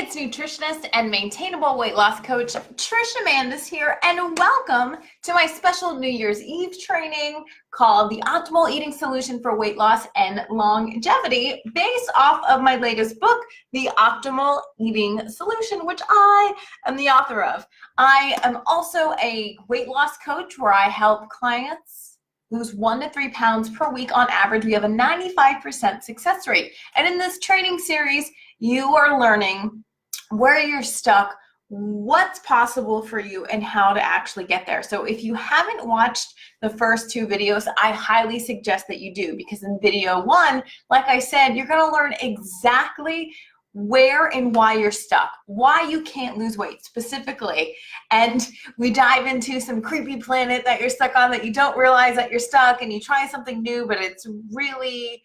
it's nutritionist and maintainable weight loss coach Trish Amanda's here, and welcome to my special New Year's Eve training called The Optimal Eating Solution for Weight Loss and Longevity, based off of my latest book, The Optimal Eating Solution, which I am the author of. I am also a weight loss coach where I help clients lose 1 to 3 pounds per week on average. We have a 95% success rate. And in this training series, you are learning where you're stuck, what's possible for you, and how to actually get there. So if you haven't watched the first 2 videos, I highly suggest that you do, because in video 1, like I said, you're going to learn exactly where and why you're stuck, why you can't lose weight specifically. And we dive into some creepy planet that you're stuck on that you don't realize that you're stuck, and you try something new, but it's really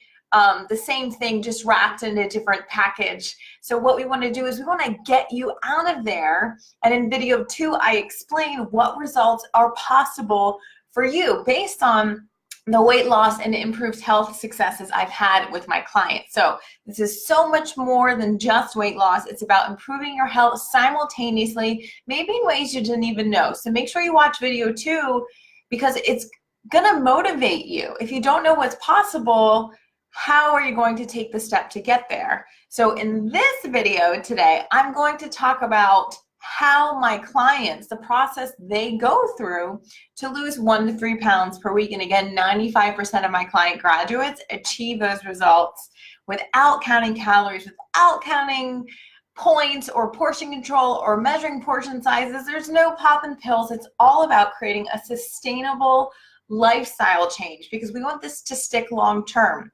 the same thing, just wrapped in a different package. So what we want to do is we want to get you out of there. And in video 2, I explain what results are possible for you based on the weight loss and improved health successes I've had with my clients. So this is so much more than just weight loss. It's about improving your health simultaneously, maybe in ways you didn't even know. So make sure you watch video 2, because it's gonna motivate you. If you don't know what's possible, how are you going to take the step to get there? So in this video today, I'm going to talk about how my clients, the process they go through to lose 1 to 3 pounds per week. And again, 95% of my client graduates achieve those results without counting calories, without counting points or portion control or measuring portion sizes. There's no poppin' pills. It's all about creating a sustainable lifestyle change, because we want this to stick long term.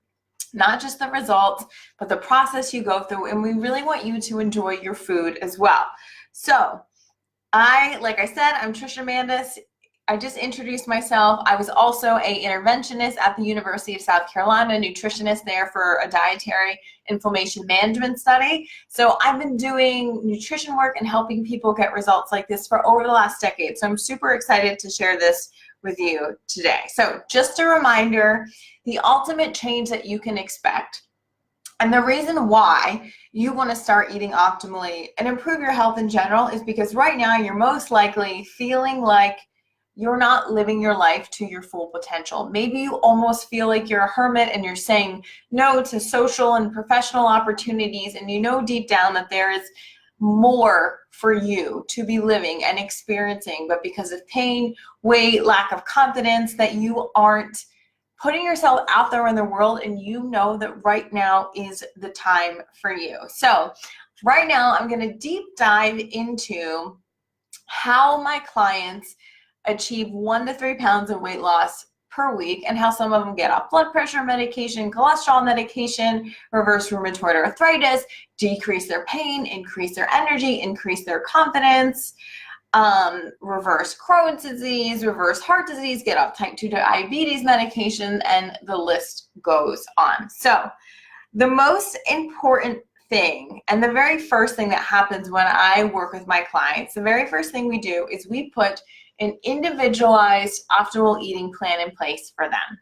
Not just the results, but the process you go through. And we really want you to enjoy your food as well. So like I said, I'm Trish Amanda's. I just introduced myself. I was also a interventionist at the University of South Carolina, nutritionist there for a dietary inflammation management study. So I've been doing nutrition work and helping people get results like this for over the last decade. So I'm super excited to share this with you today. So just a reminder, the ultimate change that you can expect, and the reason why you want to start eating optimally and improve your health in general, is because right now you're most likely feeling like you're not living your life to your full potential. Maybe you almost feel like you're a hermit and you're saying no to social and professional opportunities, and you know deep down that there is more for you to be living and experiencing, but because of pain, weight, lack of confidence, that you aren't putting yourself out there in the world, and you know that right now is the time for you. So right now I'm going to deep dive into how my clients achieve 1 to 3 pounds of weight loss per week, and how some of them get off blood pressure medication, cholesterol medication, reverse rheumatoid arthritis, decrease their pain, increase their energy, increase their confidence, reverse Crohn's disease, reverse heart disease, get off type 2 diabetes medication, and the list goes on. So the most important thing, and the very first thing that happens when I work with my clients, the very first thing we do is we put an individualized optimal eating plan in place for them.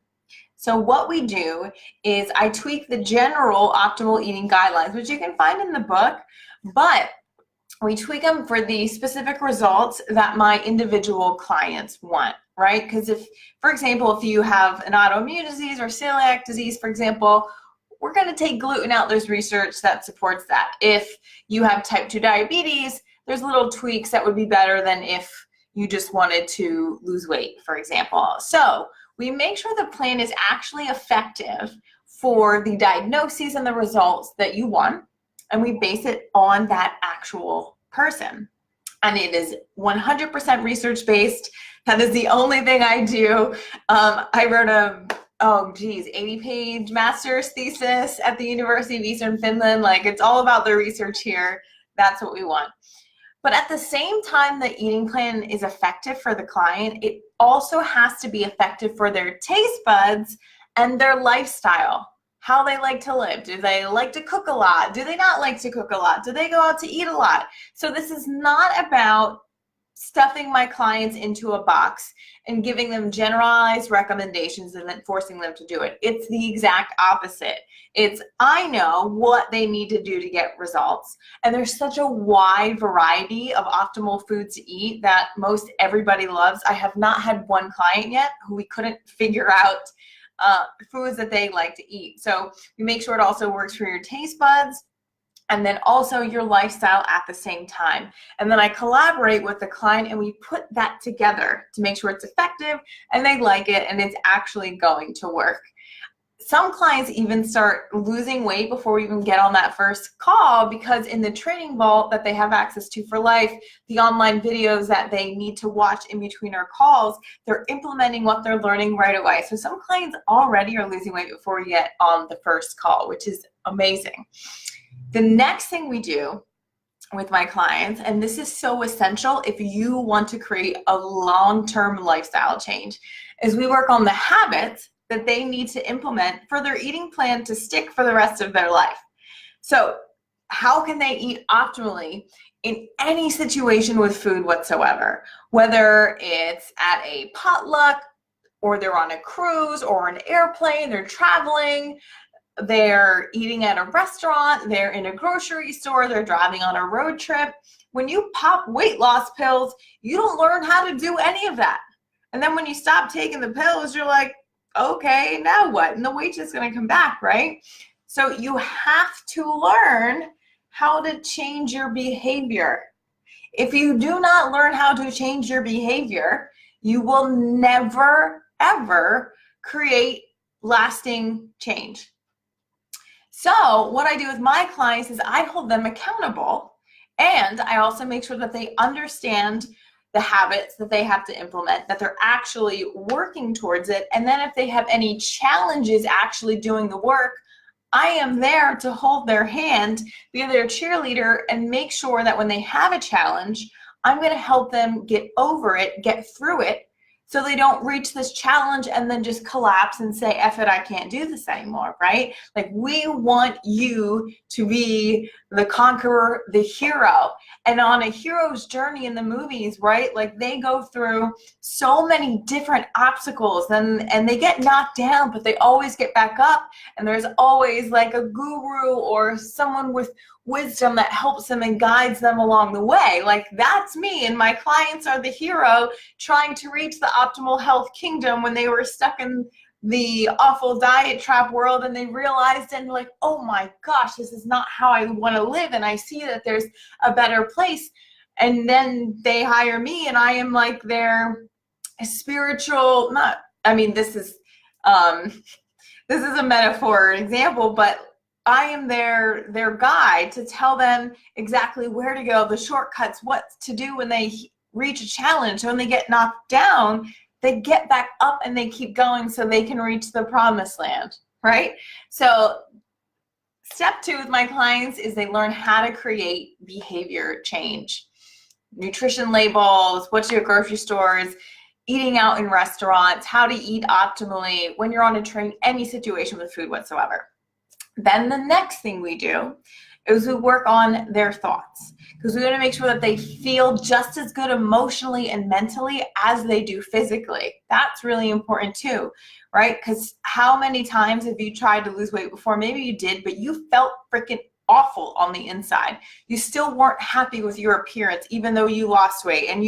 So what we do is I tweak the general optimal eating guidelines, which you can find in the book, but we tweak them for the specific results that my individual clients want, right? Because if, for example, if you have an autoimmune disease or celiac disease, for example, we're going to take gluten out. There's research that supports that. If you have type 2 diabetes, there's little tweaks that would be better than if you just wanted to lose weight, for example. So we make sure the plan is actually effective for the diagnoses and the results that you want, and we base it on that actual person. And it is 100% research-based. That is the only thing I do. I wrote a 80-page master's thesis at the University of Eastern Finland. Like, it's all about the research here. That's what we want. But at the same time the eating plan is effective for the client, it also has to be effective for their taste buds and their lifestyle, how they like to live. Do they like to cook a lot? Do they not like to cook a lot? Do they go out to eat a lot? So this is not about stuffing my clients into a box and giving them generalized recommendations and then forcing them to do it. It's the exact opposite. It's, I know what they need to do to get results. And there's such a wide variety of optimal foods to eat that most everybody loves. I have not had one client yet who we couldn't figure out foods that they like to eat. So we make sure it also works for your taste buds and then also your lifestyle at the same time. And then I collaborate with the client and we put that together to make sure it's effective and they like it and it's actually going to work. Some clients even start losing weight before we even get on that first call, because in the training vault that they have access to for life, the online videos that they need to watch in between our calls, they're implementing what they're learning right away. So some clients already are losing weight before we get on the first call, which is amazing. The next thing we do with my clients, and this is so essential if you want to create a long-term lifestyle change, is we work on the habits that they need to implement for their eating plan to stick for the rest of their life. So how can they eat optimally in any situation with food whatsoever? Whether it's at a potluck, or they're on a cruise, or an airplane, they're traveling, they're eating at a restaurant, they're in a grocery store, they're driving on a road trip. When you pop weight loss pills, you don't learn how to do any of that. And then when you stop taking the pills, you're like, okay, now what? And the weight's just going to come back, right? So you have to learn how to change your behavior. If you do not learn how to change your behavior, you will never, ever create lasting change. So what I do with my clients is I hold them accountable, and I also make sure that they understand the habits that they have to implement, that they're actually working towards it. And then if they have any challenges actually doing the work, I am there to hold their hand, be their cheerleader, and make sure that when they have a challenge, I'm going to help them get over it, get through it, so they don't reach this challenge and then just collapse and say, F it, I can't do this anymore, right? Like, we want you to be the conqueror, the hero. And on a hero's journey in the movies, right? Like, they go through so many different obstacles and they get knocked down, but they always get back up. And there's always like a guru or someone with wisdom that helps them and guides them along the way. Like, that's me, and my clients are the hero trying to reach the optimal health kingdom when they were stuck in the awful diet trap world, and they realized and like, oh my gosh, this is not how I want to live, and I see that there's a better place. And then they hire me, and I am like their spiritual, not, I mean, this is a metaphor example, but I am their guide to tell them exactly where to go, the shortcuts, what to do when they reach a challenge. So when they get knocked down, they get back up and they keep going so they can reach the promised land, right? So step 2 with my clients is they learn how to create behavior change. Nutrition labels, what's your grocery stores, eating out in restaurants, how to eat optimally when you're on a train, any situation with food whatsoever. Then the next thing we do is we work on their thoughts, because we want to make sure that they feel just as good emotionally and mentally as they do physically. That's really important too, right? Because how many times have you tried to lose weight before? Maybe you did, but you felt freaking awful on the inside. You still weren't happy with your appearance, even though you lost weight, and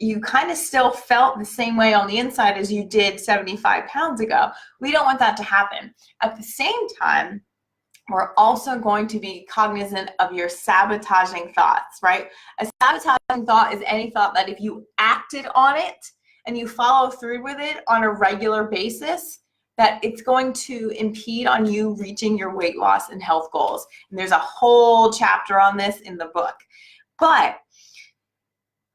you kind of still felt the same way on the inside as you did 75 pounds ago. We don't want that to happen. At the same time, we're also going to be cognizant of your sabotaging thoughts, right? A sabotaging thought is any thought that if you acted on it and you follow through with it on a regular basis, that it's going to impede on you reaching your weight loss and health goals. And there's a whole chapter on this in the book. But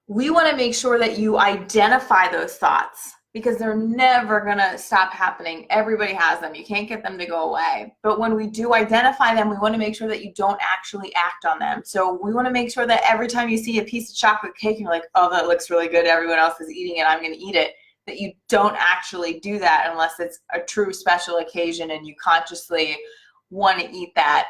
we want to make sure that you identify those thoughts, because they're never going to stop happening. Everybody has them. You can't get them to go away. But when we do identify them, we want to make sure that you don't actually act on them. So we want to make sure that every time you see a piece of chocolate cake and you're like, oh, that looks really good, everyone else is eating it, I'm going to eat it, that you don't actually do that unless it's a true special occasion and you consciously want to eat that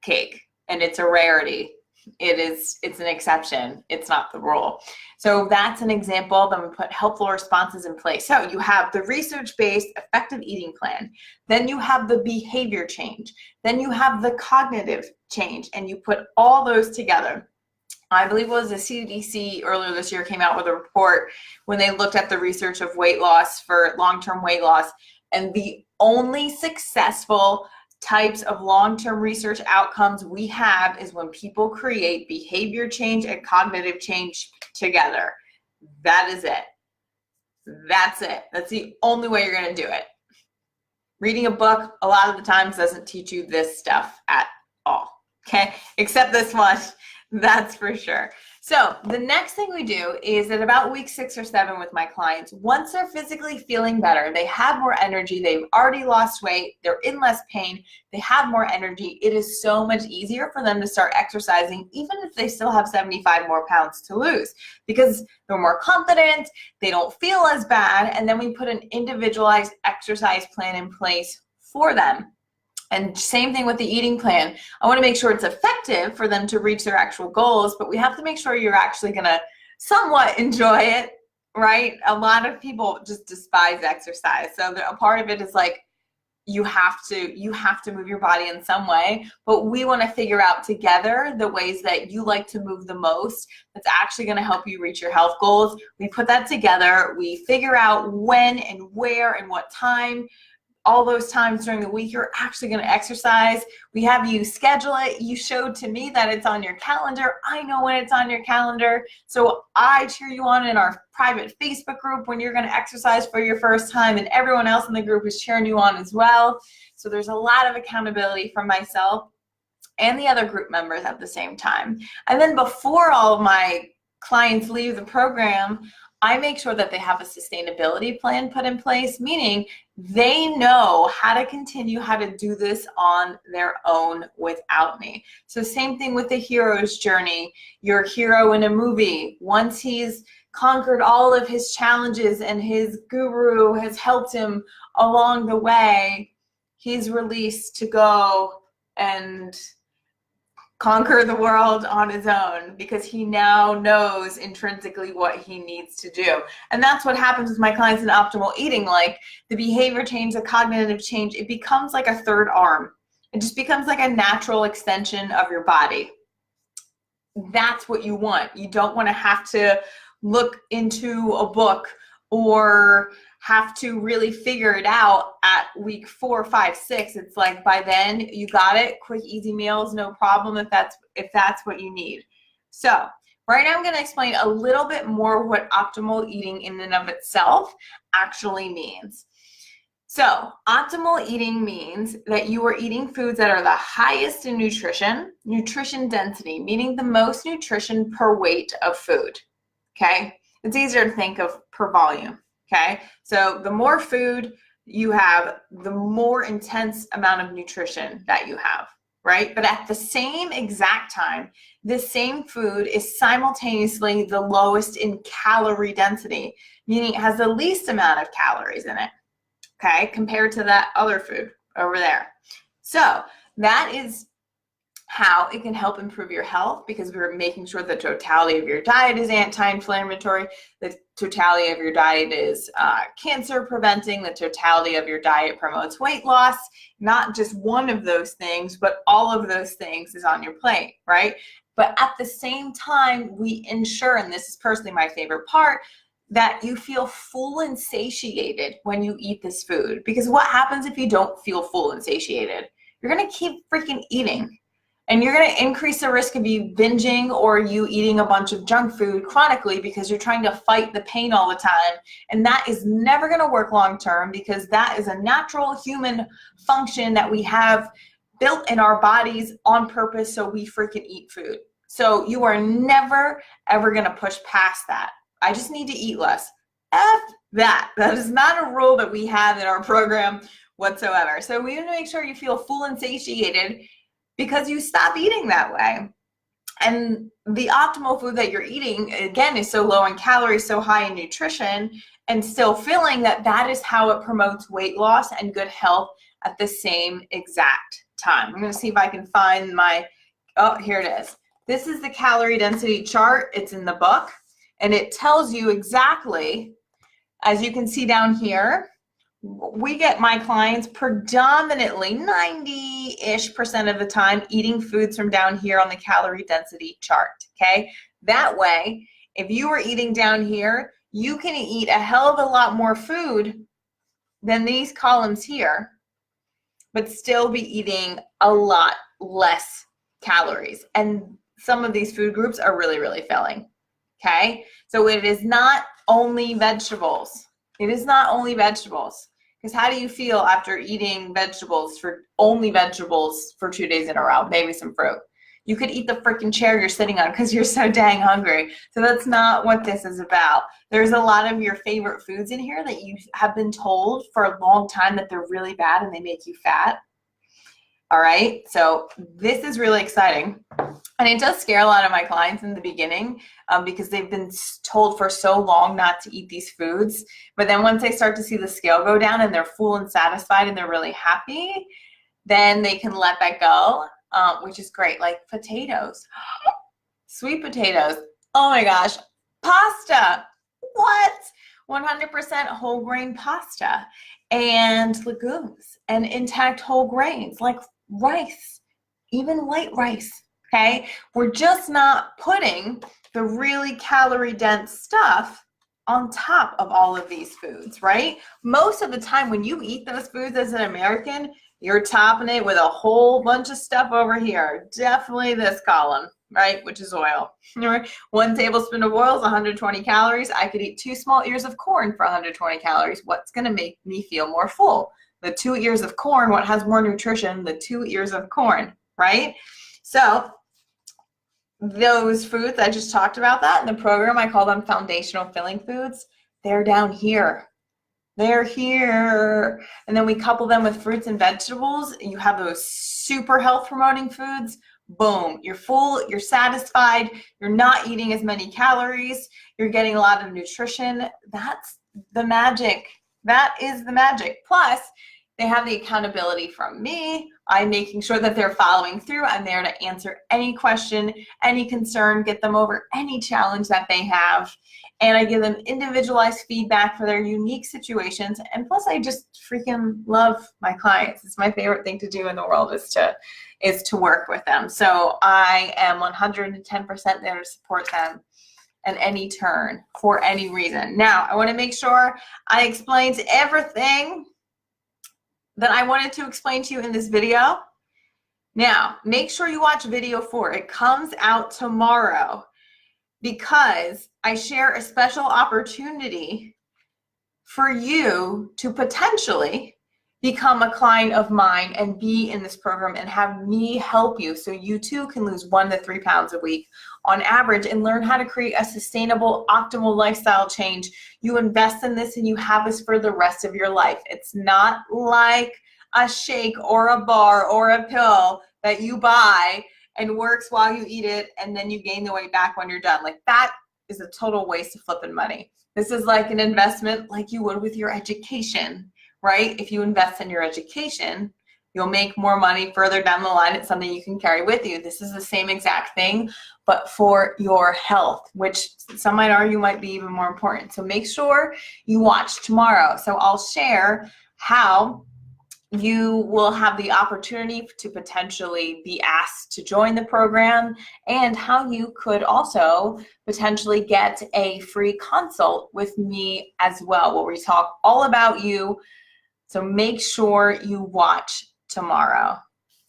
cake and it's a rarity. It's an exception. It's not the rule. So that's an example. Then we put helpful responses in place. So you have the research-based effective eating plan. Then you have the behavior change. Then you have the cognitive change, and you put all those together. I believe it was the CDC earlier this year came out with a report when they looked at the research of weight loss for long-term weight loss, and the only successful types of long-term research outcomes we have is when people create behavior change and cognitive change together. That is it. That's it. That's the only way you're going to do it. Reading a book a lot of the times doesn't teach you this stuff at all. Okay, except this one. That's for sure. So the next thing we do is at about week 6 or 7 with my clients, once they're physically feeling better, they have more energy, they've already lost weight, they're in less pain, they have more energy, it is so much easier for them to start exercising, even if they still have 75 more pounds to lose, because they're more confident, they don't feel as bad, and then we put an individualized exercise plan in place for them. And same thing with the eating plan. I want to make sure it's effective for them to reach their actual goals, but we have to make sure you're actually going to somewhat enjoy it, right? A lot of people just despise exercise. So a part of it is like, you have to move your body in some way, but we want to figure out together the ways that you like to move the most that's actually going to help you reach your health goals. We put that together. We figure out when and where and what time, all those times during the week you're actually going to exercise. We have you schedule it. You showed to me that it's on your calendar. I know when it's on your calendar. So I cheer you on in our private Facebook group when you're going to exercise for your first time, and everyone else in the group is cheering you on as well. So there's a lot of accountability from myself and the other group members at the same time. And then before all of my clients leave the program, I make sure that they have a sustainability plan put in place, meaning they know how to continue, how to do this on their own without me. So same thing with the hero's journey. Your hero in a movie, once he's conquered all of his challenges and his guru has helped him along the way, he's released to go and conquer the world on his own because he now knows intrinsically what he needs to do. And that's what happens with my clients in optimal eating. Like the behavior change, the cognitive change, it becomes like a third arm. It just becomes like a natural extension of your body. That's what you want. You don't want to have to look into a book or have to really figure it out at week 4, 5, 6. It's like by then you got it. Quick, easy meals, no problem if that's what you need. So right now I'm going to explain a little bit more what optimal eating in and of itself actually means. So optimal eating means that you are eating foods that are the highest in nutrition density, meaning the most nutrition per weight of food. Okay, it's easier to think of per volume. Okay, so the more food you have, the more intense amount of nutrition that you have, right? But at the same exact time, the same food is simultaneously the lowest in calorie density, meaning it has the least amount of calories in it, okay, compared to that other food over there. So that is how it can help improve your health, because we're making sure the totality of your diet is anti-inflammatory, the totality of your diet is cancer preventing, the totality of your diet promotes weight loss. Not just one of those things, but all of those things is on your plate, right? But at the same time, we ensure, and this is personally my favorite part, that you feel full and satiated when you eat this food. Because what happens if you don't feel full and satiated? You're gonna keep freaking eating. And you're going to increase the risk of you binging or you eating a bunch of junk food chronically because you're trying to fight the pain all the time. And that is never going to work long term, because that is a natural human function that we have built in our bodies on purpose, so we freaking eat food. So you are never, ever going to push past that. I just need to eat less. F that. That is not a rule that we have in our program whatsoever. So we need to make sure you feel full and satiated, because you stop eating that way. And the optimal food that you're eating, again, is so low in calories, so high in nutrition, and still feeling that that is how it promotes weight loss and good health at the same exact time. I'm going to see if I can find my, oh, here it is. This is the calorie density chart. It's in the book, and it tells you exactly, as you can see down here, we get my clients predominantly 90-ish% of the time eating foods from down here on the calorie density chart, okay? That way, if you are eating down here, you can eat a hell of a lot more food than these columns here, but still be eating a lot less calories. And some of these food groups are really, really filling, okay? So it is not only vegetables. It is not only vegetables. Because how do you feel after eating only vegetables for 2 days in a row? Maybe some fruit. You could eat the freaking chair you're sitting on because you're so dang hungry. So that's not what this is about. There's a lot of your favorite foods in here that you have been told for a long time that they're really bad and they make you fat. All right, so this is really exciting. And it does scare a lot of my clients in the beginning because they've been told for so long not to eat these foods. But then once they start to see the scale go down and they're full and satisfied and they're really happy, then they can let that go, which is great. Like potatoes, sweet potatoes. Oh my gosh, pasta. What? 100% whole grain pasta and legumes and intact whole grains like rice, even white rice, okay? We're just not putting the really calorie dense stuff on top of all of these foods, right? Most of the time when you eat those foods as an American, you're topping it with a whole bunch of stuff over here. Definitely this column, right? Which is oil. 1 tablespoon of oil is 120 calories. I could eat 2 small ears of corn for 120 calories. What's going to make me feel more full? The 2 ears of corn, what has more nutrition? The 2 ears of corn, right? So those foods, I just talked about that in the program. I call them foundational filling foods. They're down here. They're here. And then we couple them with fruits and vegetables. You have those super health promoting foods. Boom, you're full, you're satisfied, you're not eating as many calories, you're getting a lot of nutrition. That's the magic. That is the magic. Plus, they have the accountability from me. I'm making sure that they're following through. I'm there to answer any question, any concern, get them over any challenge that they have. And I give them individualized feedback for their unique situations. And plus, I just freaking love my clients. It's my favorite thing to do in the world is to work with them. So I am 110% there to support them at any turn for any reason. Now, I want to make sure I explained everything that I wanted to explain to you in this video. Now, make sure you watch video 4. It comes out tomorrow because I share a special opportunity for you to potentially become a client of mine and be in this program and have me help you so you too can lose 1 to 3 pounds a week on average and learn how to create a sustainable, optimal lifestyle change. You invest in this and you have this for the rest of your life. It's not like a shake or a bar or a pill that you buy and works while you eat it and then you gain the weight back when you're done. Like that is a total waste of flipping money. This is like an investment like you would with your education. Right? If you invest in your education, you'll make more money further down the line. It's something you can carry with you. This is the same exact thing, but for your health, which some might argue might be even more important. So make sure you watch tomorrow. So I'll share how you will have the opportunity to potentially be asked to join the program and how you could also potentially get a free consult with me as well, where we talk all about you. So make sure you watch tomorrow.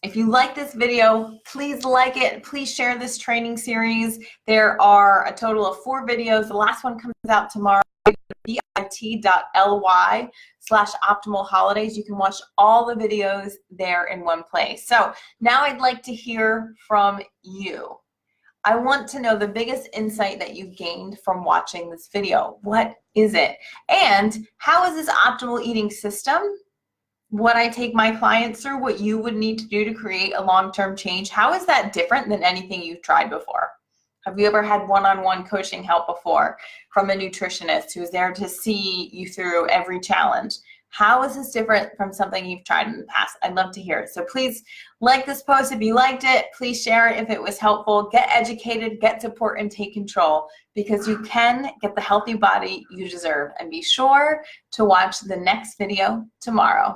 If you like this video, please like it. Please share this training series. There are a total of 4 videos. The last one comes out tomorrow. bit.ly/optimal holidays. You can watch all the videos there in one place. So now I'd like to hear from you. I want to know the biggest insight that you gained from watching this video. What is it? And how is this optimal eating system, what I take my clients through, what you would need to do to create a long-term change, how is that different than anything you've tried before? Have you ever had one-on-one coaching help before from a nutritionist who's there to see you through every challenge? How is this different from something you've tried in the past? I'd love to hear it. So please like this post if you liked it. Please share it if it was helpful. Get educated, get support, and take control, because you can get the healthy body you deserve. And be sure to watch the next video tomorrow.